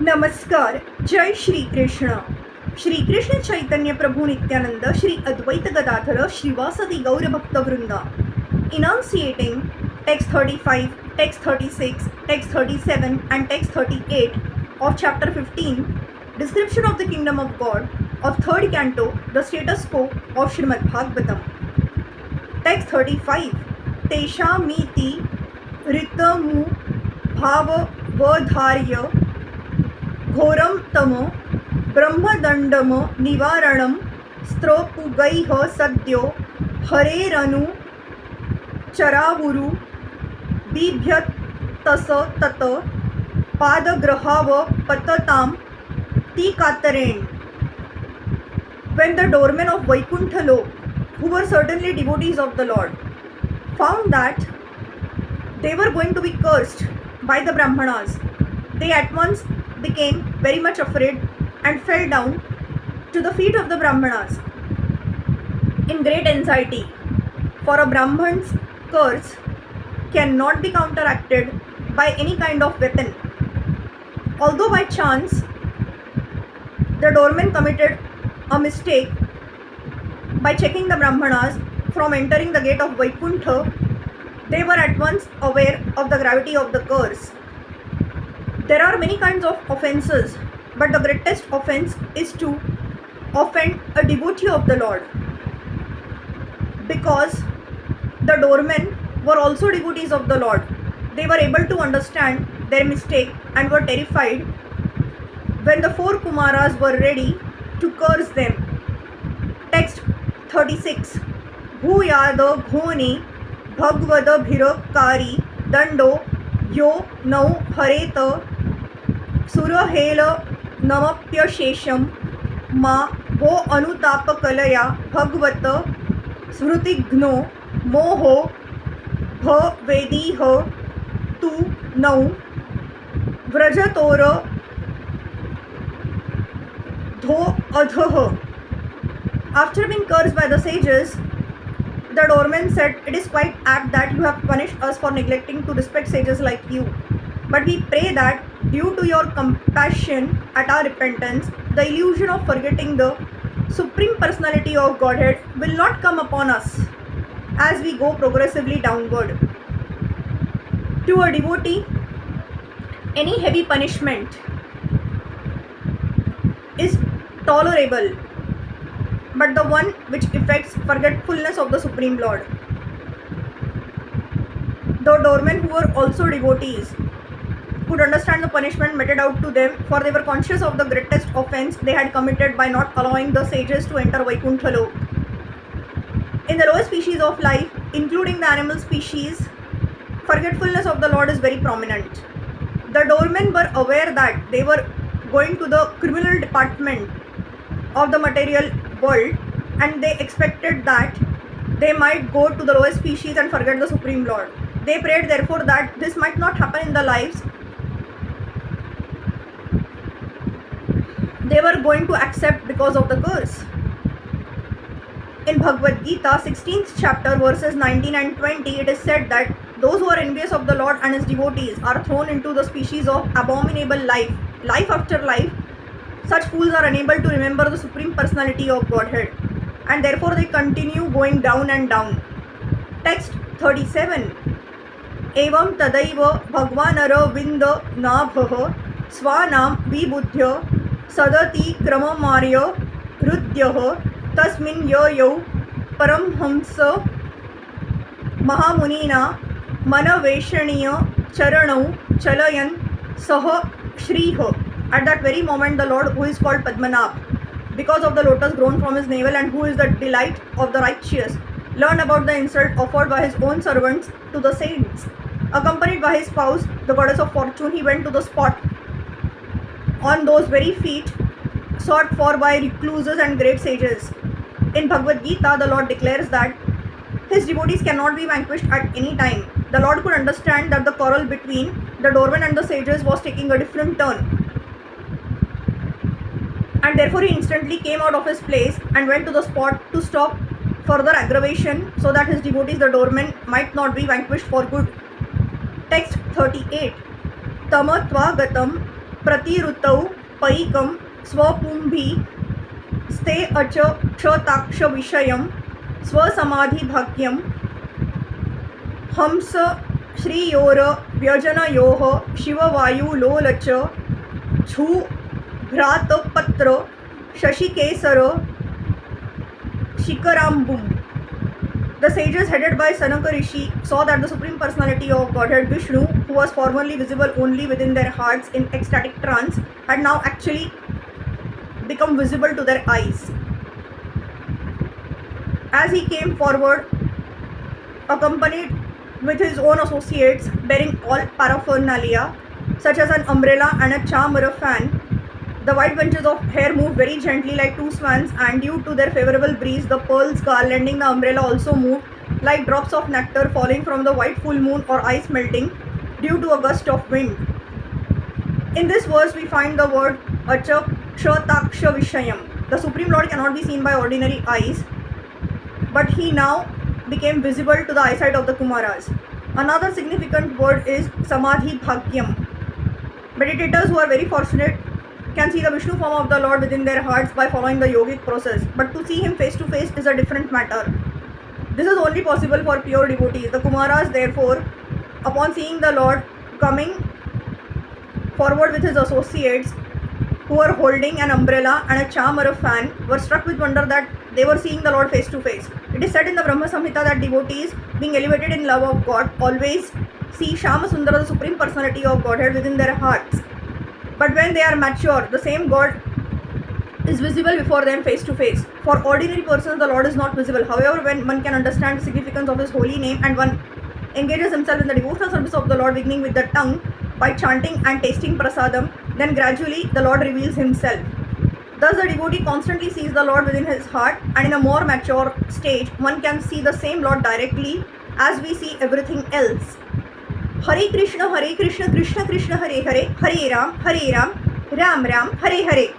नमस्कार. जय श्रीकृष्ण. श्रीकृष्ण चैतन्य प्रभु Nityanand Shri Advaita Gadadhar श्रीवासदि गौरभक्तवृंद enunciating text 35, text 36, text 37 and text 38 of chapter 15, description of the kingdom of God of third canto, the status quo of Srimad Bhagavatam. Text 35. तेषामीति ऋतमु भाववधार्य घोरं तम ब्रह्मदण्डम निवारणं स्त्रोपुगैः सद्यो हरेरनु चरावुरु बिभ्यतस तत पादग्रहाव पततां तीकातरेण. When the doormen of Vaikuntha Lok, who were certainly devotees of the Lord, found that they were going to be cursed by the Brahmanas, they at once became very much afraid and fell down to the feet of the Brahmanas in great anxiety. For a Brahman's curse cannot be counteracted by any kind of weapon. Although by chance the doorman committed a mistake by checking the Brahmanas from entering the gate of Vaikuntha, they were at once aware of the gravity of the curse. There are many kinds of offenses, but the greatest offense is to offend a devotee of the Lord. Because the doormen were also devotees of the Lord, they were able to understand their mistake and were terrified when the four Kumaras were ready to curse them. Text 36. Bhuyada ghone bhagvada bhirakari dando yo nau hareta surahela namapyashesham ma vo anutapkalaya bhagvata smrutigno moho bhavediha tu nau vrajatora dho adhah. After being cursed by the sages, the doorman said, "It is quite apt that you have punished us for neglecting to respect sages like you. But we pray that due to your compassion at our repentance, the illusion of forgetting the Supreme Personality of Godhead will not come upon us as we go progressively downward." To a devotee, any heavy punishment is tolerable, but the one which affects forgetfulness of the Supreme Lord. The doormen, who were also devotees, could understand the punishment meted out to them, for they were conscious of the greatest offense they had committed by not allowing the sages to enter Vaikuntha Lok. In the lower species of life, including the animal species, forgetfulness of the Lord is very prominent. The doormen were aware that they were going to the criminal department of the material world, and they expected that they might go to the lower species and forget the Supreme Lord. They prayed therefore that this might not happen in the lives they were going to accept because of the curse. In Bhagavad Gita 16th chapter verses 19 and 20, it is said that those who are envious of the Lord and his devotees are thrown into the species of abominable life after life. Such fools are unable to remember the Supreme Personality of Godhead, and therefore they continue going down and down. Text 37. Evam tadaiva bhagvanara vinda nabhah svanam vibudhya sadati kramamarya hrudyah tasmin yayau paramhamsa mahamunina manaveshaniya charanau chalayan saha shriha. At that very moment, the Lord, who is called Padmanabh, because of the lotus grown from his navel and who is the delight of the righteous, learned about the insult offered by his own servants to the saints. Accompanied by his spouse, the goddess of fortune, he went to the spot on those very feet sought for by recluses and great sages. In Bhagavad Gita, the Lord declares that his devotees cannot be vanquished at any time. The Lord could understand that the quarrel between the doorman and the sages was taking a different turn, and therefore he instantly came out of his place and went to the spot to stop further aggravation, so that his devotees, the doormen, might not be vanquished for good. Text 38. Tamatva gatam प्रतिऋतौ पैकं स्वपुंभी स्ते अच क्षताक्ष विषयं स्वसमाधिभाग्यं हंस श्रीयोर व्यजनयोः शिववायुलोलच छुभ्रातपत्र शशिकेसर शिखराम्बुम्. The sages headed by Sanaka Rishi saw that the Supreme Personality of Godhead Vishnu, who was formerly visible only within their hearts in ecstatic trance, had now actually become visible to their eyes. As he came forward, accompanied with his own associates bearing all paraphernalia, such as an umbrella and a charm or a fan, the white bunches of hair moved very gently like two swans, and due to their favorable breeze, the pearls garlanding the umbrella also moved like drops of nectar falling from the white full moon or ice melting due to a gust of wind. In this verse, we find the word Achakshataksha Vishayam. The Supreme Lord cannot be seen by ordinary eyes, but he now became visible to the eyesight of the Kumaras. Another significant word is Samadhi Bhagyam. Meditators who are very fortunate can see the Vishnu form of the Lord within their hearts by following the yogic process, but to see him face to face is a different matter. This is only possible for pure devotees. The Kumaras, therefore, upon seeing the Lord coming forward with his associates, who were holding an umbrella and a charm or a fan, were struck with wonder that they were seeing the Lord face to face. It is said in the Brahma Samhita that devotees, being elevated in love of God, always see Shama Sundara, the Supreme Personality of Godhead, within their hearts. But when they are mature, the same God is visible before them face to face. For ordinary persons, the Lord is not visible. However, when one can understand the significance of his holy name and one engages himself in the devotional service of the Lord, beginning with the tongue by chanting and tasting prasadam, then gradually the Lord reveals himself. Thus the devotee constantly sees the Lord within his heart, and in a more mature stage, one can see the same Lord directly as we see everything else. Hare Krishna, Krishna Krishna, Hare Hare, Hare Ram, Ram Ram, Hare Hare.